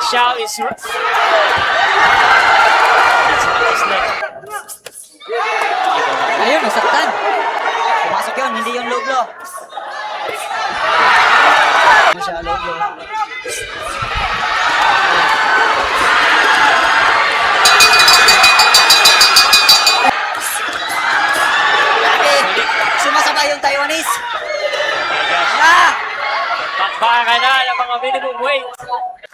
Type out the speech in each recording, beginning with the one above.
Xiao is... Ayun, nasaktan. Pumasok yun, hindi yung low blow. Ano siya, low blow. Grabe, sumasabay yung Taiwanese. Baka na ng mga minimum weight.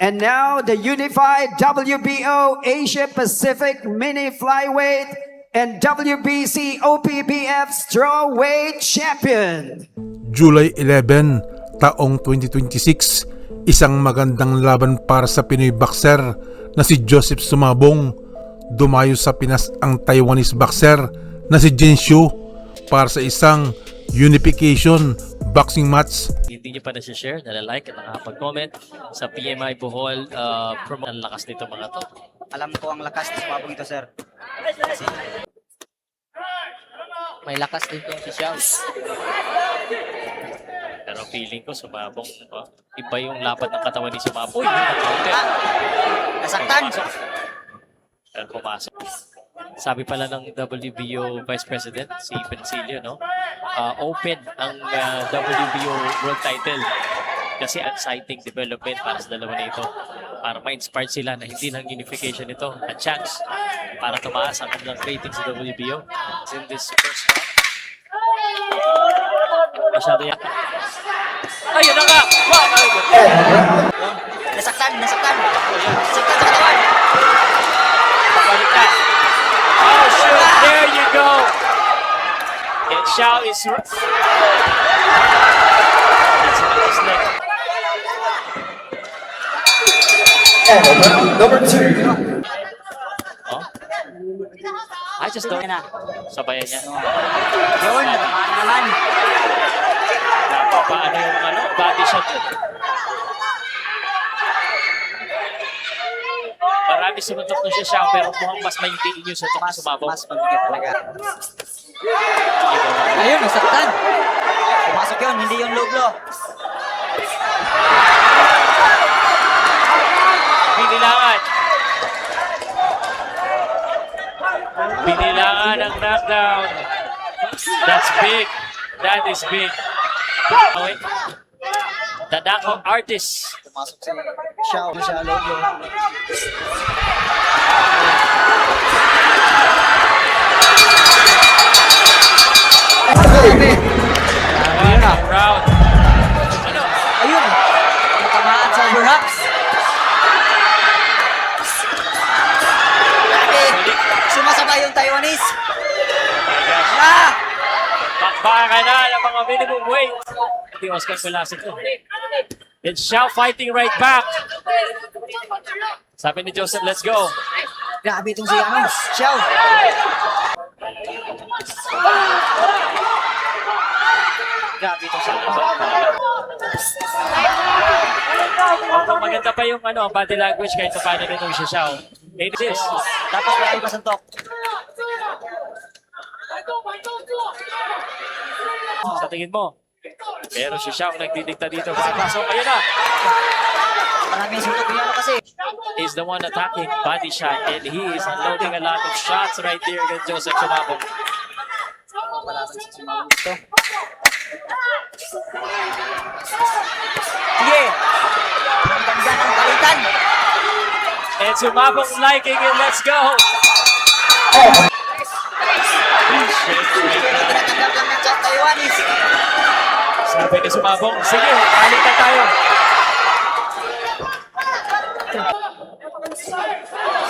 And now the unified WBO Asia Pacific Mini Flyweight and WBC OPBF Strawweight Champion. July 11, taong 2026, isang magandang laban para sa Pinoy boxer na si Joseph Sumabong. Dumayo sa Pinas ang Taiwanese boxer na si Jin Xiu para sa isang unification boxing match. Hindi nyo pa na-share, nalalike at nakapag-comment sa PMI Bohol. Ang lakas nito mga to. Alam ko ang lakas ng Sumabong ito, sir. May lakas din tong si Xiao. Pero feeling ko Sumabong, iba yung lapad ng katawan ni Sumabong. Nasaktan. Pero pumasok. Sabi pala ng WBO Vice President, si Pensilio, no? Open ang WBO World Title kasi exciting development para sa dalawa na ito. Para ma-inspire sila na hindi lang unification ito, a chance para tumaas ang kanilang rating sa WBO. In this first round. Masyado yan. Ayun na nga! Wow! Nasaktan. Nasaktan sa katawan. Pabalik na. Oh, shoot! There you go! And Xiao is... Number 2. Oh? I just don't... Sabayan niya. Yun, natamaan naman. Napapaano yung body shot yun. Marami sumuntok na siya pero mukhang mas maintain yung suntok na Sumabong. Mas mabigat talaga. Ayun, nasaktan. Pumasok yun, hindi yung low blow. Binilangan. Binilangan ang knockdown. That's big. That is big. The knockout artist. Pumasok si Xiao. Siya low blow. Round. Ano? Ayun, natamaan sa overhops. Grabe, sumasabay yung Taiwanese. Baka na ng mga minimum weight. Hindi Oscar Velasquez ito. It's Xiao fighting right back. Sabi ni Joseph, let's go. Grabe itong si Xiao. Grabe itong Xiao. Although maganda pa yung body language kahit paano nitong si Xiao. It is. Tapos marami pa suntok. Sa tingin mo. Pero si Xiao nagdidikta dito. Pasok, ayun na. Maraming suntok niya kasi. He's the one attacking body shot and he is unloading a lot of shots right there against Joseph Sumabong. Malasan si Sumabong dito. Sige. Ang ganda ng palitan. And Sumabong liking it. Let's go. Tinatanggap lang ng chat Taiwanese. Sabi ni Sumabong, sige, palitan tayo.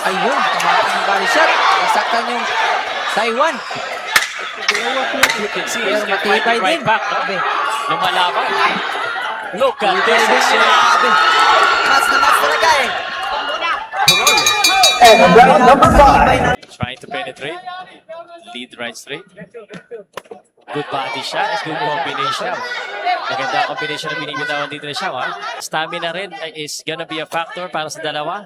Ayun, tumakas ng body shot. Nasaktan yung Taiwan. You can see he's Pero fighting matibay right din. back. Grabe. Lumalaban. Look at this. Grabe. Mas na mas talaga eh. Round number 5. Trying to penetrate. Lead right straight. Good body shot. Good combination. Maganda ang combination na binibitawan dito ni Xiao. Stamina rin is gonna be a factor para sa dalawa.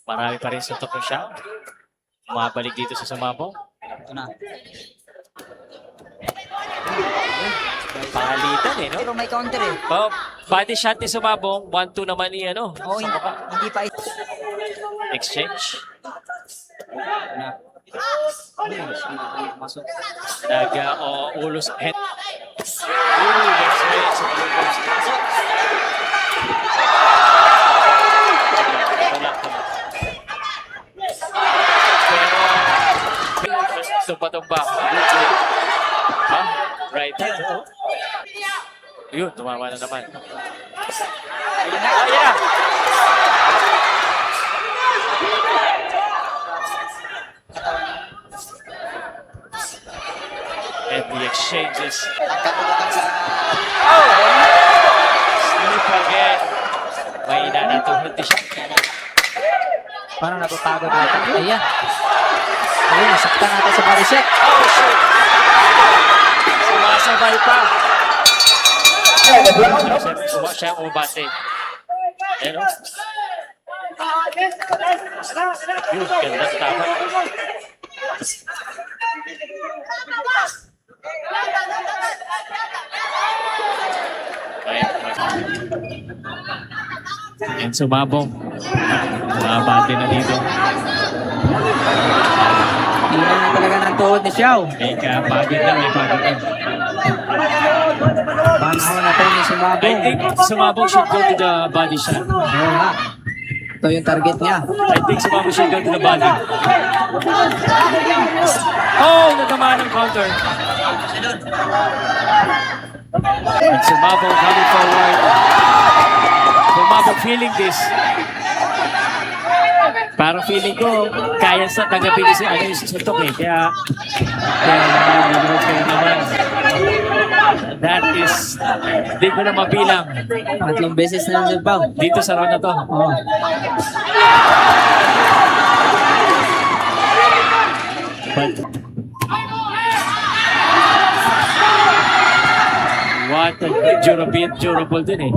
Marami pa rin suntok ng Xiao. Mabalik dito sa Sumabong. Ito na. Pangalitan eh, no? Pero may counter eh. Oh, body shot ni Sumabong, 1-2 naman ni ano. Oo, sa mukha. hindi pa. Exchange. Masok. Ulo sa head. Ooh, that's right. Sa pero tumba-tumba. Ha? Right hand. Oh. Yun, tumama na naman. Oh, yeah. And the exchanges. Oh! Slip again. Mahina na tuhod siya. Parang natutagod natin. Ayan. Ayun, nasaktan natin sa body shot. Oh, shit! Sumasabay pa. Siya ang umabate. Ayan, oh. Yun, ganda sa tama. Ayan, Sumabong. Umabate na dito. Hindi na talaga ng tuhod ni Xiao. May pagod lang, may pagod lang. Panahon na tayo ni I Sumabong. think Sumabong should go to the body shot. Oo nga. Ito yung target niya. I think Sumabong should go to the body. Oh, natamaan ng counter. And Sumabong coming forward. Sumabong feeling this. Parang feeling ko, kaya sa tanggapin si ano yung susuntok eh. Kaya naman. That is, hindi ko na mabilang. Tatlong beses na yung survive. Dito sa round na to. Oo. But, what a durable din eh.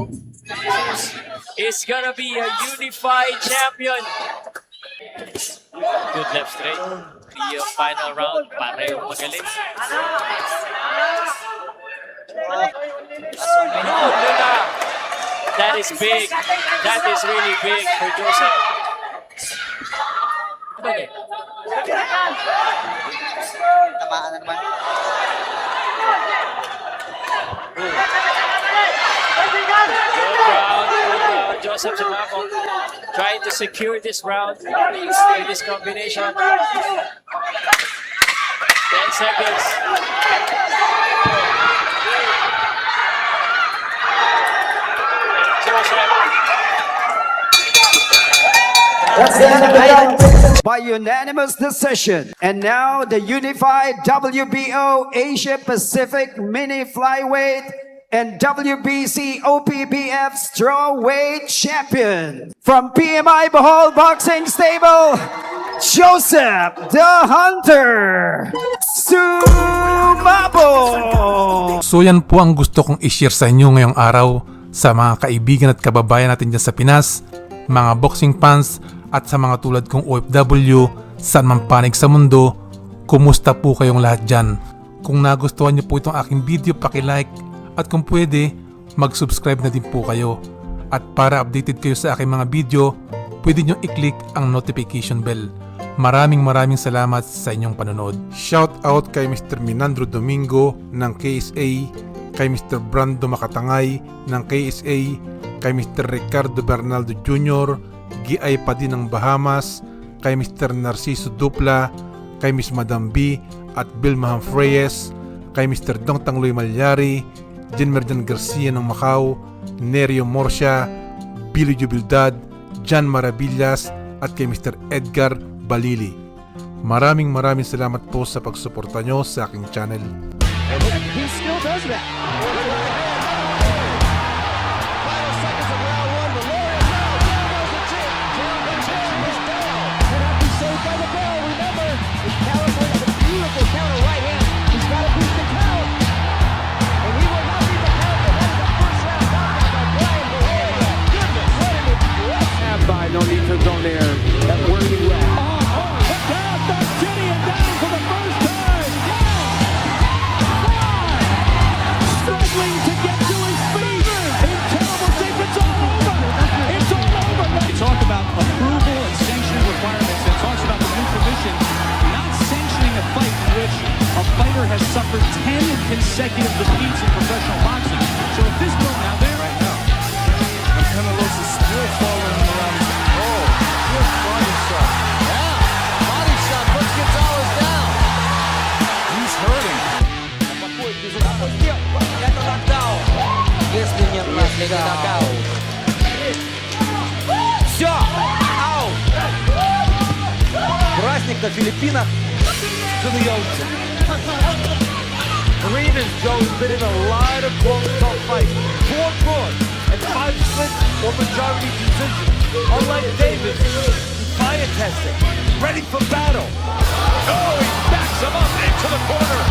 It's gonna be a unified champion. Good left straight. The final round, pareho magaling. Luna. That is big. That is really big for Joseph. Okay. Tamaan na naman. Good round for Joseph Sumabong. Trying to secure this round with this combination. 10 seconds. And Joseph. That's the end of the round. By unanimous decision. And now the unified WBO Asia Pacific Mini Flyweight and WBC OPBF Strawweight Champion. From PMI Bohol Boxing Stable, Joseph the Hunter Sumabong. So yan po ang gusto kong i-share sa inyo ngayong araw sa mga kaibigan at kababayan natin dyan sa Pinas, mga boxing fans at sa mga tulad kong OFW saan man panig sa mundo. Kumusta po kayong lahat dyan? Kung nagustuhan niyo po itong aking video, paki-like at kung pwede, mag-subscribe na din po kayo. At para updated kayo sa aking mga video, pwede nyo i-click ang notification bell. Maraming salamat sa inyong panonood. Shout out kay Mr. Minandro Domingo ng KSA, kay Mr. Brando Makatangay ng KSA, kay Mr. Ricardo Bernaldo Jr., Giay pa din ng Bahamas, kay Mr. Narciso Dupla, kay Miss Madam B at Bilma Reyes, kay Mr. Dong Tangloy Malyari, Jen Merjan Garcia ng Macau, Nerio Morsia, Billy Jubildad, Jan Maravillas at kay Mr. Edgar Balili. Maraming salamat po sa pagsuporta nyo sa aking channel. He still does that. No need to go there. Where are you at? Look out, that's Gideon down for the first time. 5, 6, the Filipinas to the ocean. Arenas, Joe's been in a lot of close, tough fights. 4 draws and 5 splits or majority decisions. Unlike Davis, he's fire testing, ready for battle. Oh, he backs him up into the corner.